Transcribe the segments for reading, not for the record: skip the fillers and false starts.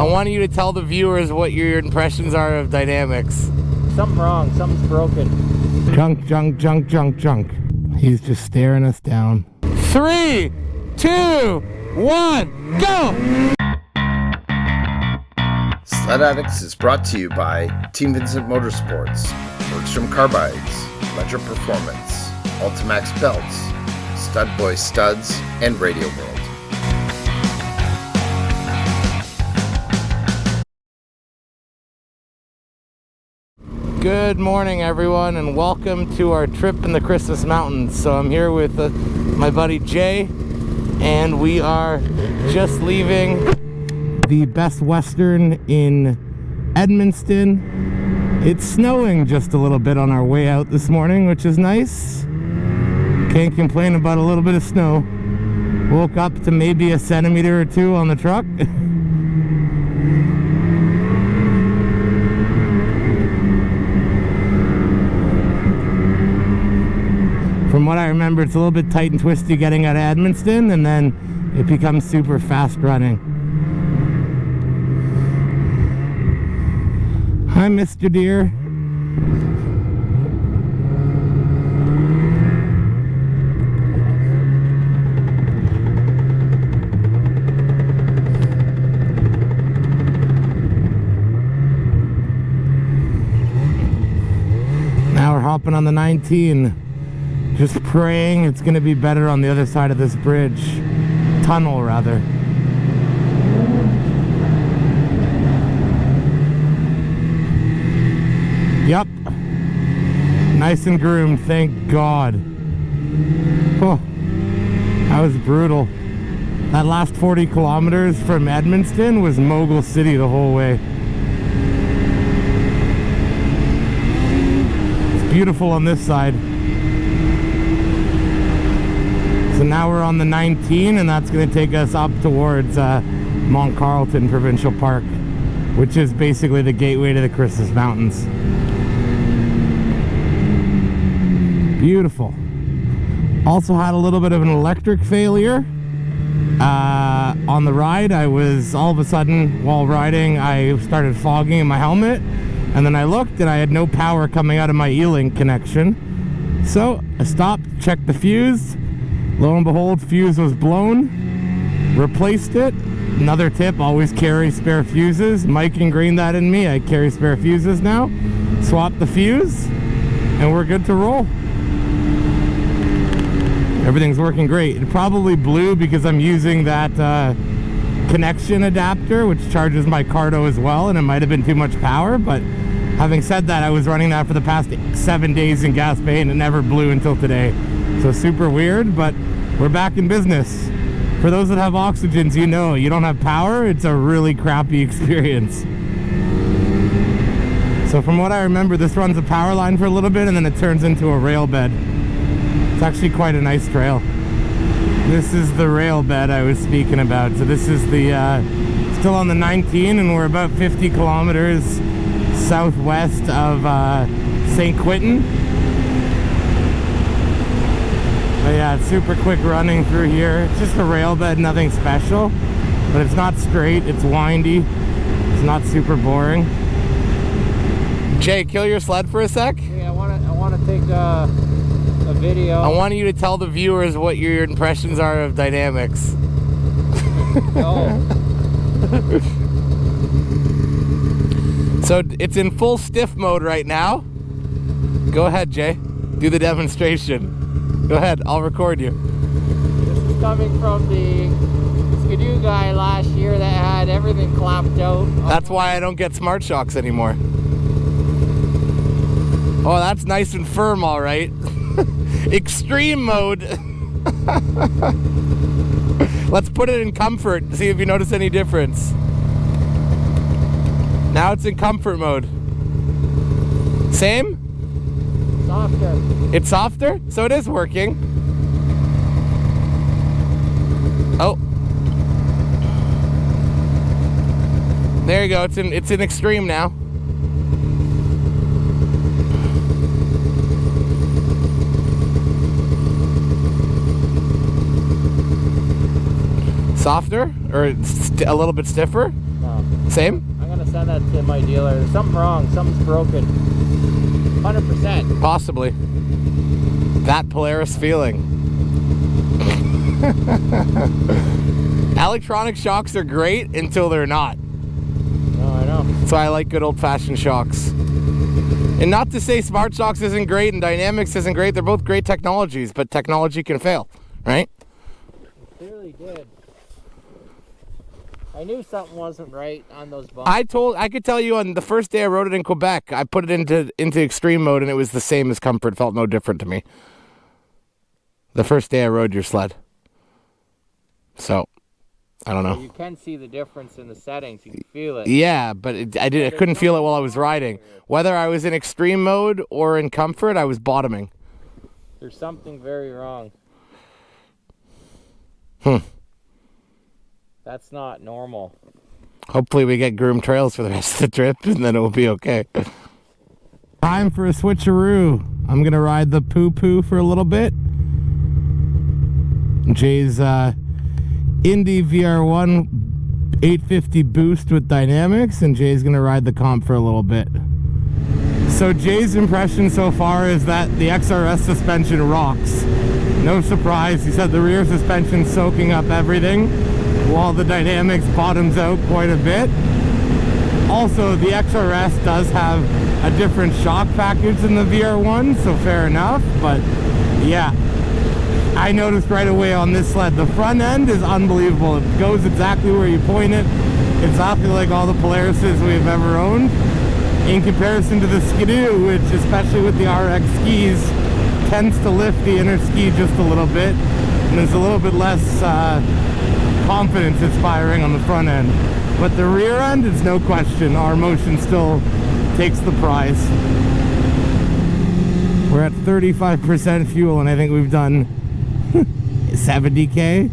I want you to tell the viewers what your impressions are of dynamics. Something wrong. Something's broken. Junk, junk, junk, junk, junk. He's just staring us down. 3, 2, 1, go! Sled Addicts is brought to you by Team Vincent Motorsports, Bergstrom Carbides, Ledger Performance, Ultimax Belts, Stud Boy Studs, and Radio World. Good morning, everyone, and welcome to our trip in the Christmas Mountains. So I'm here with my buddy Jay, and we are just leaving the Best Western in Edmundston. It's snowing just a little bit on our way out this morning, which is nice. Can't complain about a little bit of snow. Woke up to maybe a centimeter or two on the truck. From what I remember, it's a little bit tight and twisty getting out of Edmundston, and then it becomes super fast running. Hi, Mr. Deer. Now we're hopping on the 19. Just praying it's going to be better on the other side of this bridge. Tunnel, rather. Yep. Nice and groomed, thank God. Oh, that was brutal. That last 40 kilometers from Edmundston was Mogul City the whole way. It's beautiful on this side. So now we're on the 19, and that's going to take us up towards Mont Carleton Provincial Park, which is basically the gateway to the Christmas Mountains. Beautiful. Also had a little bit of an electric failure on the ride. I was all of a sudden, while riding, I started fogging in my helmet, and then I looked and I had no power coming out of my E-Link connection. So I stopped, checked the fuse. Lo and behold, fuse was blown. Replaced it. Another tip, always carry spare fuses. Mike ingrained that in me. I carry spare fuses now. Swap the fuse, and we're good to roll. Everything's working great. It probably blew because I'm using that connection adapter, which charges my Cardo as well, and it might have been too much power, but having said that, I was running that for the past 7 days in Gaspé, and it never blew until today. So super weird, but we're back in business. For those that have oxygens, you know, you don't have power, it's a really crappy experience. So from what I remember, this runs a power line for a little bit, and then it turns into a rail bed. It's actually quite a nice trail. This is the rail bed I was speaking about. So this is the still on the 19, and we're about 50 kilometers southwest of St. Quentin. But yeah, it's super quick running through here. It's just a rail bed, nothing special. But it's not straight, it's windy. It's not super boring. Jay, kill your sled for a sec. Yeah, I want to take a video. I want you to tell the viewers what your impressions are of dynamics. Oh. So it's in full stiff mode right now. Go ahead, Jay. Do the demonstration. Go ahead, I'll record you. This is coming from the skidoo guy last year that had everything clapped out. That's why I don't get Smart Shocks anymore. Oh, that's nice and firm, all right. Extreme mode. Let's put it in comfort to see if you notice any difference. Now it's in comfort mode. Same? Softer. It's softer? So it is working. Oh. There you go. It's in extreme now. Softer? Or a little bit stiffer? No. Same? I'm gonna send that to my dealer. There's something wrong. Something's broken. 100%. Possibly. That Polaris feeling. Electronic shocks are great until they're not. Oh, I know. So I like good old-fashioned shocks. And not to say smart shocks isn't great and dynamics isn't great. They're both great technologies, but technology can fail, right? It clearly did. I knew something wasn't right on those bumps. I could tell you on the first day I rode it in Quebec, I put it into extreme mode and it was the same as comfort. Felt no different to me. The first day I rode your sled. So, I don't know. You can see the difference in the settings. You can feel it. Yeah, but I couldn't feel it while I was riding. Whether I was in extreme mode or in comfort, I was bottoming. There's something very wrong. That's not normal. Hopefully we get groomed trails for the rest of the trip and then it will be okay. Time for a switcheroo. I'm going to ride the poo-poo for a little bit. Jay's Indy VR1 850 boost with dynamics, and Jay's gonna ride the comp for a little bit. So Jay's impression so far is that the XRS suspension rocks. No surprise, he said the rear suspension's soaking up everything while the dynamics bottoms out quite a bit. Also, the XRS does have a different shock package than the VR1, so fair enough, but yeah. I noticed right away on this sled, the front end is unbelievable. It goes exactly where you point it, exactly like all the Polarises we've ever owned. In comparison to the skidoo, which especially with the RX skis, tends to lift the inner ski just a little bit, and is a little bit less confidence inspiring on the front end. But the rear end is no question, our motion still takes the prize. We're at 35% fuel, and I think we've done 70K.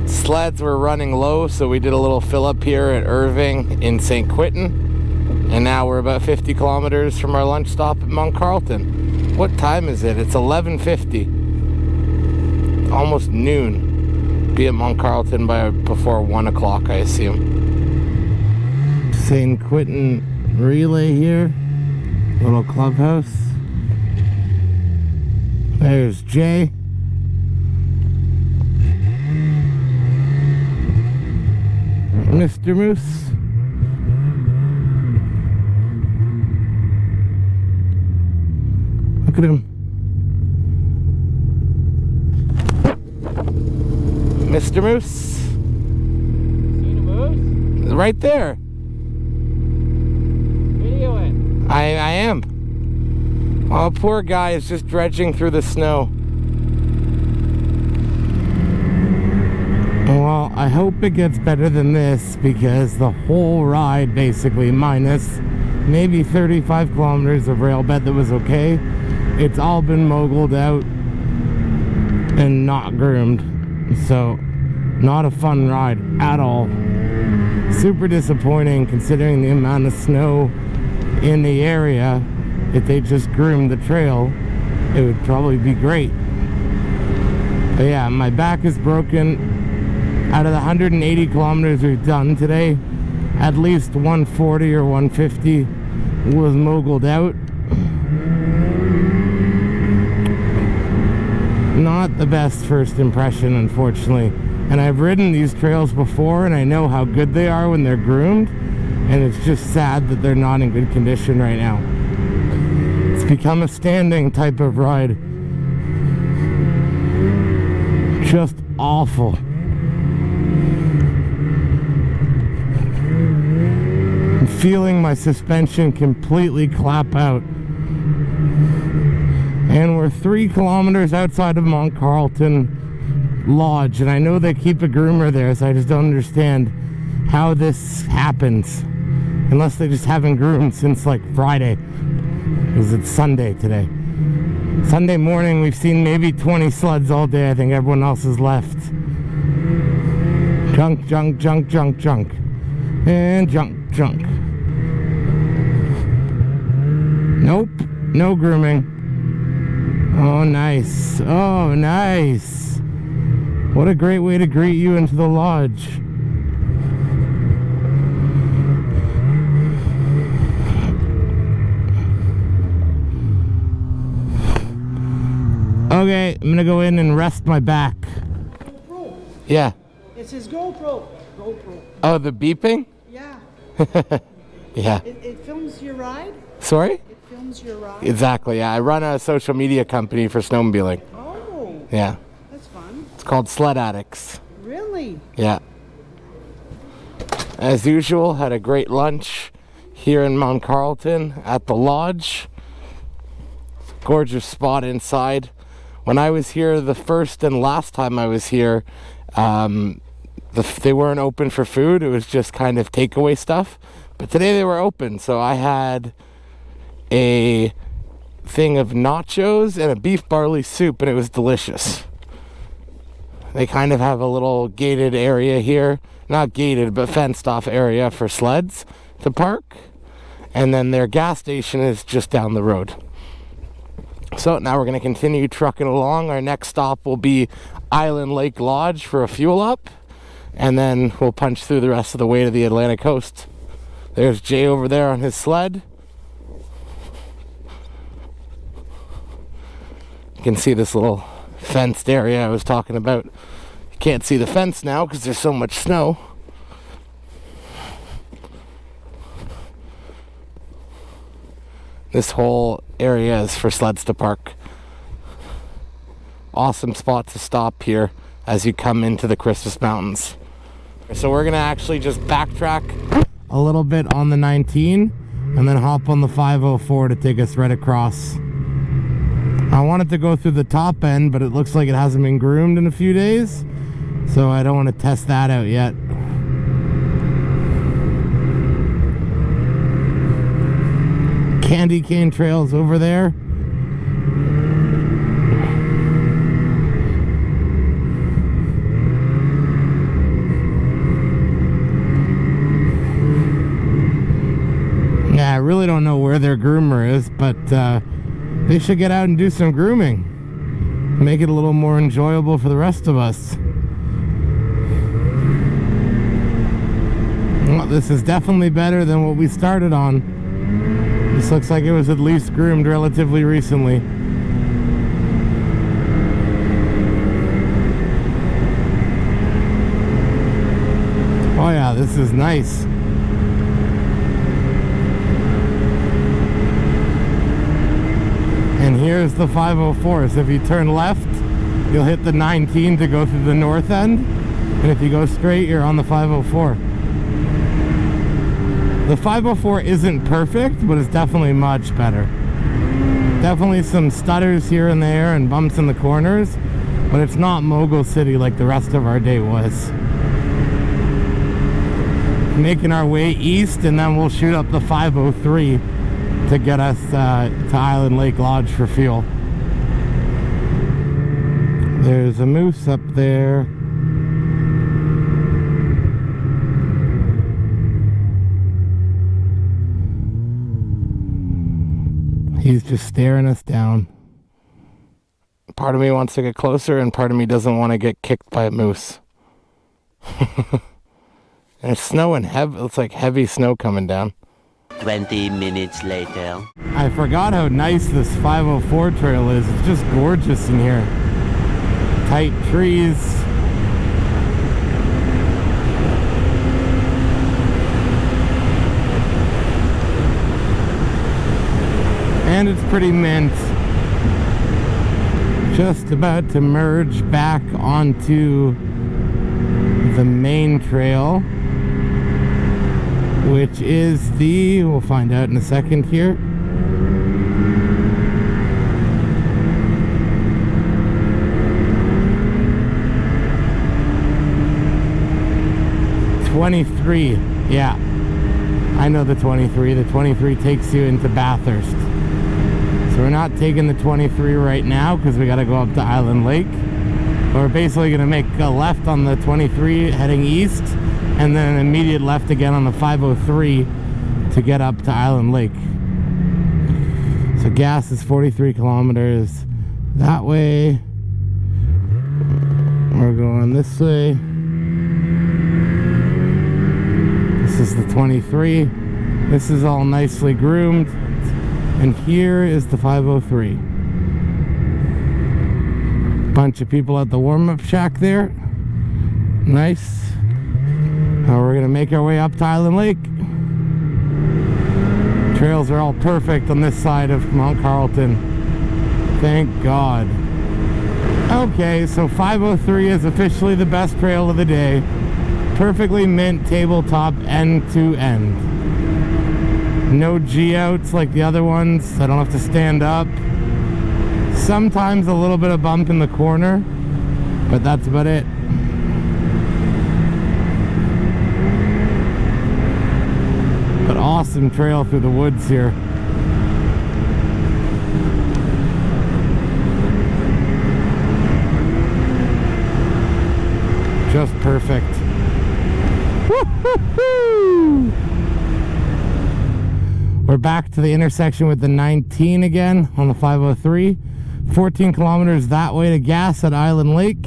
Sleds were running low, so we did a little fill up here at Irving in St. Quentin, and now we're about 50 kilometers from our lunch stop at Mont Carleton. What time is it? It's 11:50. Almost noon. Be at Mont Carleton by before 1 o'clock, I assume. St. Quentin relay here. Little clubhouse. There's Jay. Mr. Moose. Look at him. Mr. Moose. Seen a moose? Right there. Video it. I am. Oh, poor guy is just dredging through the snow. Well, I hope it gets better than this, because the whole ride, basically, minus maybe 35 kilometers of rail bed that was okay, it's all been moguled out and not groomed. So, not a fun ride at all. Super disappointing considering the amount of snow in the area. If they just groomed the trail, it would probably be great. But yeah, my back is broken. Out of the 180 kilometers we've done today, at least 140 or 150 was moguled out. Not the best first impression, unfortunately. And I've ridden these trails before, and I know how good they are when they're groomed, and it's just sad that they're not in good condition right now. It's become a standing type of ride. Just awful. I'm feeling my suspension completely clap out. And we're 3 kilometers outside of Mont Carleton Lodge, and I know they keep a groomer there, so I just don't understand how this happens. Unless they just haven't groomed since like Friday, because it's Sunday today. Sunday morning, we've seen maybe 20 sleds all day. I think everyone else has left. Junk, junk, junk, junk, junk. And junk, junk. Nope, no grooming. Oh, nice. Oh, nice. What a great way to greet you into the lodge. Okay, I'm gonna go in and rest my back. GoPro. Yeah. It says GoPro. GoPro. Oh, the beeping? Yeah. Yeah. It films your ride? Sorry? It films your ride? Exactly, yeah. I run a social media company for snowmobiling. Oh. Yeah. That's fun. It's called Sled Addicts. Really? Yeah. As usual, had a great lunch here in Mount Carleton at the lodge. Gorgeous spot inside. When I was here the first and last time I was here, they weren't open for food. It was just kind of takeaway stuff. But today they were open, so I had a thing of nachos and a beef barley soup, and it was delicious. They kind of have a little gated area here. Not gated, but fenced off area for sleds to park. And then their gas station is just down the road. So now we're going to continue trucking along. Our next stop will be Island Lake Lodge for a fuel up. And then we'll punch through the rest of the way to the Atlantic coast. There's Jay over there on his sled. You can see this little fenced area I was talking about. You can't see the fence now because there's so much snow. This whole area is for sleds to park. Awesome spot to stop here as you come into the Christmas Mountains. So we're gonna actually just backtrack a little bit on the 19 and then hop on the 504 to take us right across. I wanted to go through the top end, but it looks like it hasn't been groomed in a few days, so I don't want to test that out yet. Candy cane trails over there. Yeah, I really don't know where their groomer is, but they should get out and do some grooming. Make it a little more enjoyable for the rest of us. Well, this is definitely better than what we started on. This looks like it was at least groomed relatively recently. Oh yeah, this is nice. And here's the 504. So if you turn left, you'll hit the 19 to go through the north end. And if you go straight, you're on the 504. The 504 isn't perfect, but it's definitely much better. Definitely some stutters here and there and bumps in the corners, but it's not Mogul City like the rest of our day was. Making our way east, and then we'll shoot up the 503 to get us to Island Lake Lodge for fuel. There's a moose up there. He's just staring us down. Part of me wants to get closer, and part of me doesn't want to get kicked by a moose. And it's snowing heavy. It's like heavy snow coming down. 20 minutes later. I forgot how nice this 504 trail is. It's just gorgeous in here. Tight trees. And it's pretty mint. Just about to merge back onto the main trail, which is we'll find out in a second here. '23, yeah. I know the 23. The 23 takes you into Bathurst. So we're not taking the 23 right now because we got to go up to Island Lake. But we're basically going to make a left on the 23 heading east, and then an immediate left again on the 503 to get up to Island Lake. So gas is 43 kilometers that way. We're going this way. This is the 23. This is all nicely groomed. And here is the 503. Bunch of people at the warm-up shack there. Nice. Now we're gonna make our way up to Island Lake. Trails are all perfect on this side of Mount Carleton. Thank God. Okay, so 503 is officially the best trail of the day. Perfectly mint tabletop end to end. No G-outs like the other ones. I don't have to stand up. Sometimes a little bit of bump in the corner, but that's about it. But awesome trail through the woods here. Just perfect. Woo-hoo-hoo! We're back to the intersection with the 19 again on the 503. 14 kilometers that way to gas at Island Lake.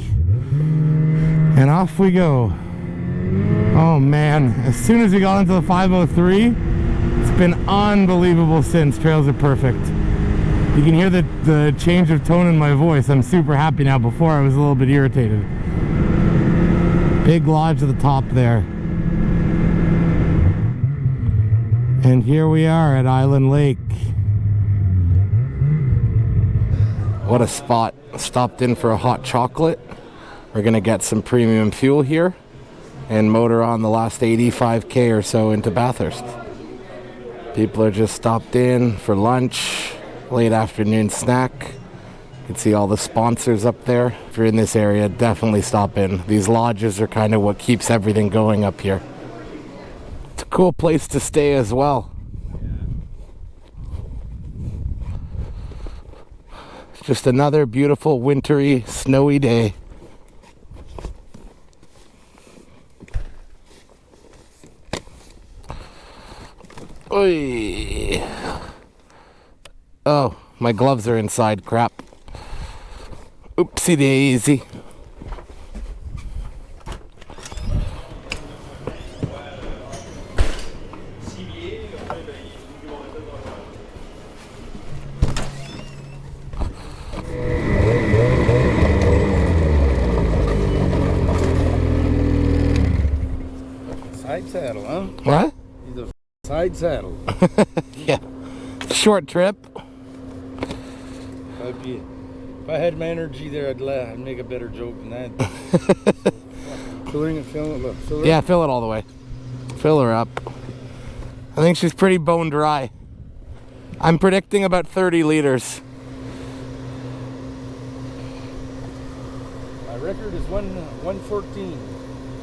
And off we go. Oh man, as soon as we got into the 503, it's been unbelievable since. Trails are perfect. You can hear the change of tone in my voice. I'm super happy now. Before I was a little bit irritated. Big lodge at the top there. And here we are at Island Lake. What a spot. Stopped in for a hot chocolate. We're gonna get some premium fuel here and motor on the last 85k or so into Bathurst. People are just stopped in for lunch, late afternoon snack. You can see all the sponsors up there. If you're in this area, definitely stop in. These lodges are kind of what keeps everything going up here. It's a cool place to stay as well. Just another beautiful, wintry, snowy day. Oy. Oh, my gloves are inside. Crap. Oopsie daisy. Side saddle, huh? What? He's a side saddle. Yeah. Short trip. If I had my energy there, I'd make a better joke than that. Filling it, look, fill her. Yeah, fill it all the way. Fill her up. I think she's pretty bone dry. I'm predicting about 30 liters. My record is 114.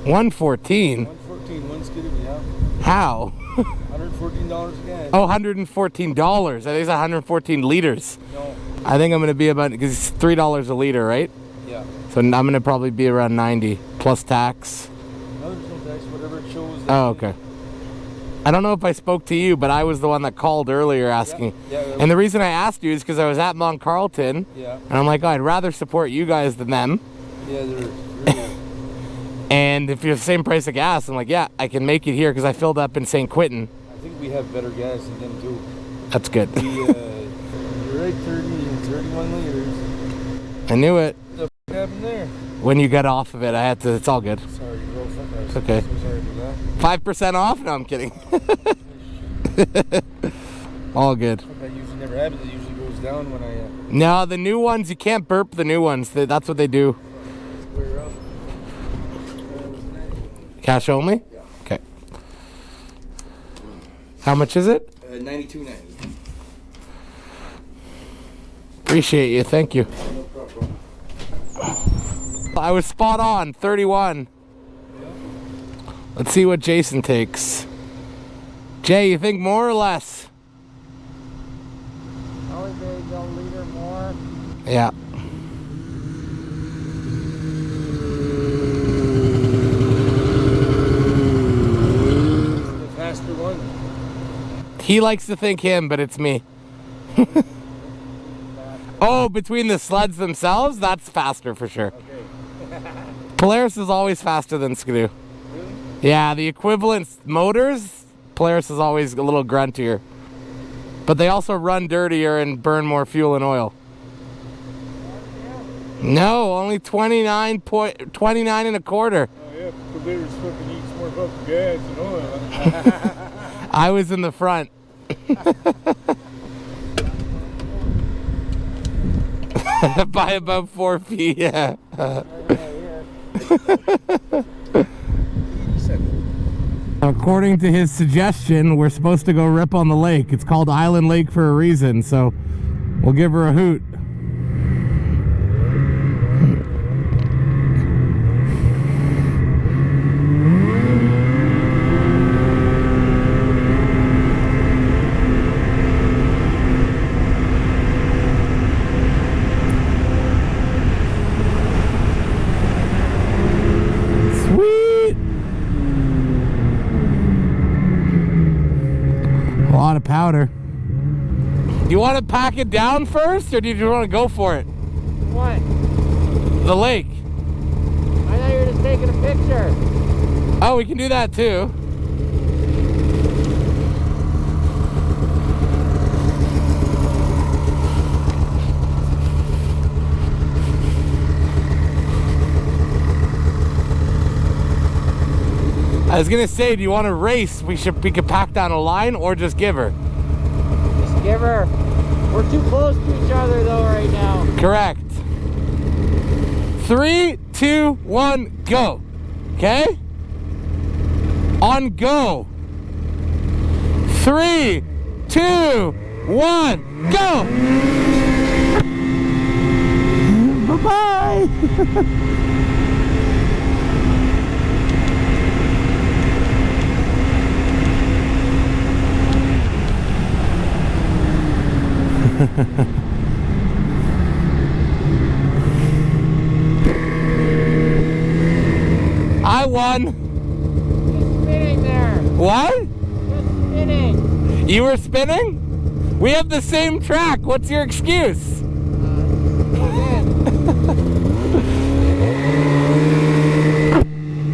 114? 114, one skidoo, yeah. How? $114 again. Oh, $114. I think it's 114 liters. No. I think I'm going to be about, because it's $3 a liter, right? Yeah. So I'm going to probably be around 90 plus tax. No, there's no tax, whatever it shows. Oh, okay. I don't know if I spoke to you, but I was the one that called earlier asking. Yeah. And the reason I asked you is because I was at Mont Carleton. Yeah. And I'm like, oh, I'd rather support you guys than them. Yeah, they're really. And if you're the same price of gas, I'm like, yeah, I can make it here because I filled up in St. Quentin. I think we have better gas than them too. That's good. You're right, 31 liters. I knew it. What the f happened there? When you got off of it, I had to, it's all good. Sorry, bro. It's okay. So sorry for that. 5% off? No, I'm kidding. All good. That usually never happens. It usually goes down when I... No, the new ones, you can't burp the new ones. That's what they do. Square up. Cash only? Yeah. Okay. How much is it? $92.90. Appreciate you. Thank you. No problem. I was spot on. 31. Yeah. Let's see what Jason takes. Jay, you think more or less? Probably maybe a liter more. Yeah. The faster one. He likes to think him, but it's me. Oh, between the sleds themselves, that's faster for sure. Okay. Polaris is always faster than Skidoo. Really? Yeah, the equivalent motors, Polaris is always a little gruntier. But they also run dirtier and burn more fuel and oil. No, only 29 and a quarter. Oh yeah, Provincial fucking eats more fucking gas and oil. I was in the front. By about 4 feet, yeah. According to his suggestion, we're supposed to go rip on the lake. It's called Island Lake for a reason, so we'll give her a hoot. Of powder. Do you want to pack it down first, or do you want to go for it? What? The lake. I thought you were just taking a picture. Oh, we can do that too. I was gonna say, do you want to race? We could pack down a line or just give her. Just give her. We're too close to each other though right now. Correct. 3, 2, 1, go. Okay? On go. 3, 2, 1, go. Bye-bye. I won. Just spinning there. What? Just spinning. You were spinning? We have the same track. What's your excuse?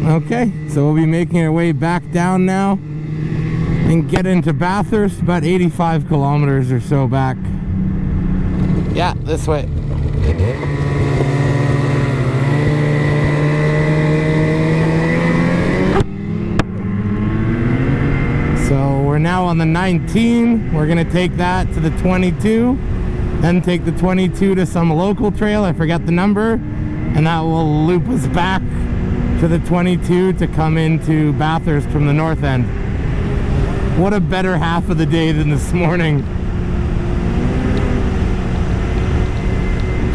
Okay, so we'll be making our way back down now and get into Bathurst, about 85 kilometers or so back. Yeah, this way. So we're now on the 19. We're gonna take that to the 22, then take the 22 to some local trail, I forget the number, and that will loop us back to the 22 to come into Bathurst from the north end. What a better half of the day than this morning.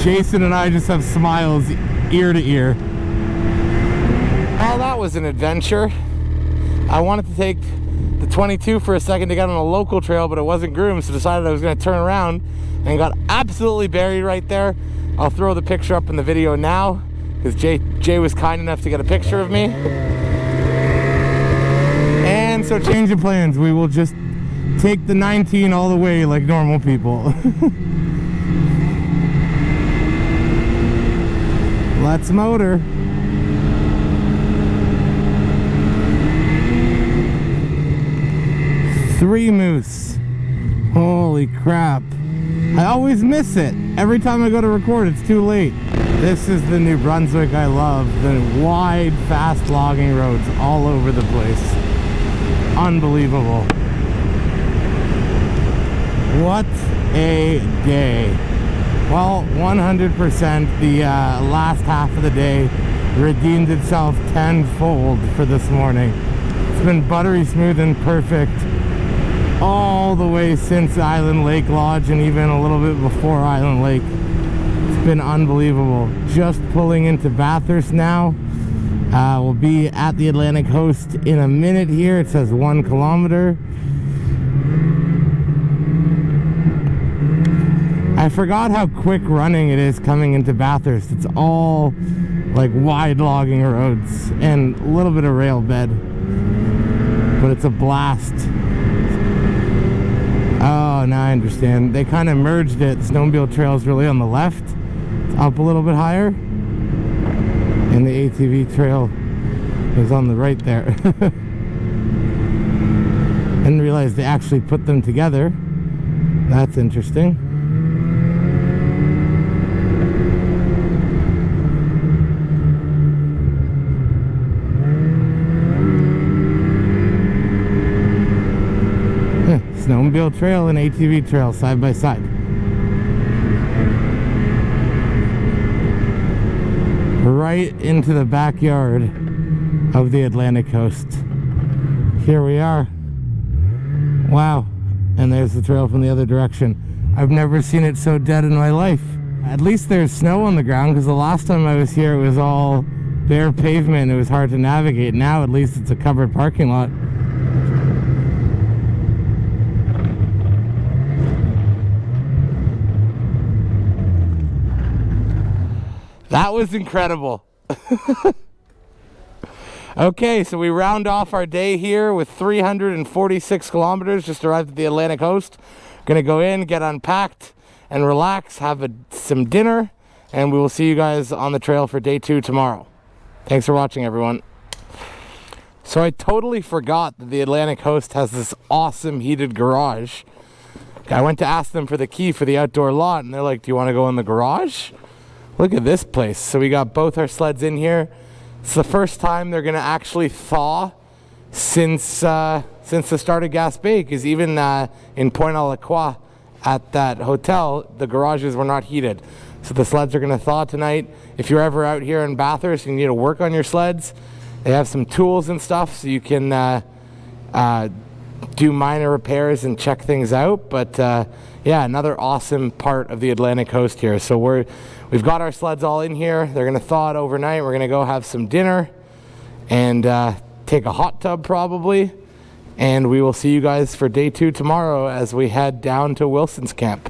Jason and I just have smiles ear to ear. Well, that was an adventure. I wanted to take the 22 for a second to get on a local trail, but it wasn't groomed, so decided I was going to turn around and got absolutely buried right there. I'll throw the picture up in the video now because Jay was kind enough to get a picture of me. And so change of plans. We will just take the 19 all the way like normal people. Let's motor. Three moose. Holy crap. I always miss it. Every time I go to record, it's too late. This is the New Brunswick I love. The wide, fast logging roads all over the place. Unbelievable. What a day. Well, 100% the last half of the day redeemed itself tenfold for this morning. It's been buttery smooth and perfect all the way since Island Lake Lodge and even a little bit before Island Lake. It's been unbelievable. Just pulling into Bathurst now. We'll be at the Atlantic Coast in a minute here. It says 1 kilometer. I forgot how quick running it is coming into Bathurst. It's all like wide logging roads and a little bit of rail bed, but it's a blast. Oh, now I understand. They kind of merged it. The snowmobile trail is really on the left. It's up a little bit higher, and the ATV trail is on the right there. Didn't realize they actually put them together. That's interesting. snowmobile trail and ATV trail side by side. Right into the backyard of the Atlantic coast. Here we are. Wow. And there's the trail from the other direction. I've never seen it so dead in my life. At least there's snow on the ground, because the last time I was here it was all bare pavement. It was hard to navigate. Now at least it's a covered parking lot. That was incredible. Okay, so we round off our day here with 346 kilometers. Just arrived at the Atlantic coast. Gonna go in, get unpacked, and relax, have some dinner, and we will see you guys on the trail for day 2 tomorrow. Thanks for watching, everyone. So I totally forgot that the Atlantic coast has this awesome heated garage. I went to ask them for the key for the outdoor lot, and they're like, do you want to go in the garage? Look at this place. So we got both our sleds in here. It's the first time they're gonna actually thaw since the start of Gaspé, because even in Pointe-à-la-Croix at that hotel, the garages were not heated. So the sleds are gonna thaw tonight. If you're ever out here in Bathurst and you need to work on your sleds, they have some tools and stuff so you can do minor repairs and check things out. But yeah, another awesome part of the Atlantic coast here. So we've got our sleds all in here. They're gonna thaw it overnight. We're gonna go have some dinner and take a hot tub probably. And we will see you guys for day 2 tomorrow as we head down to Wilson's camp.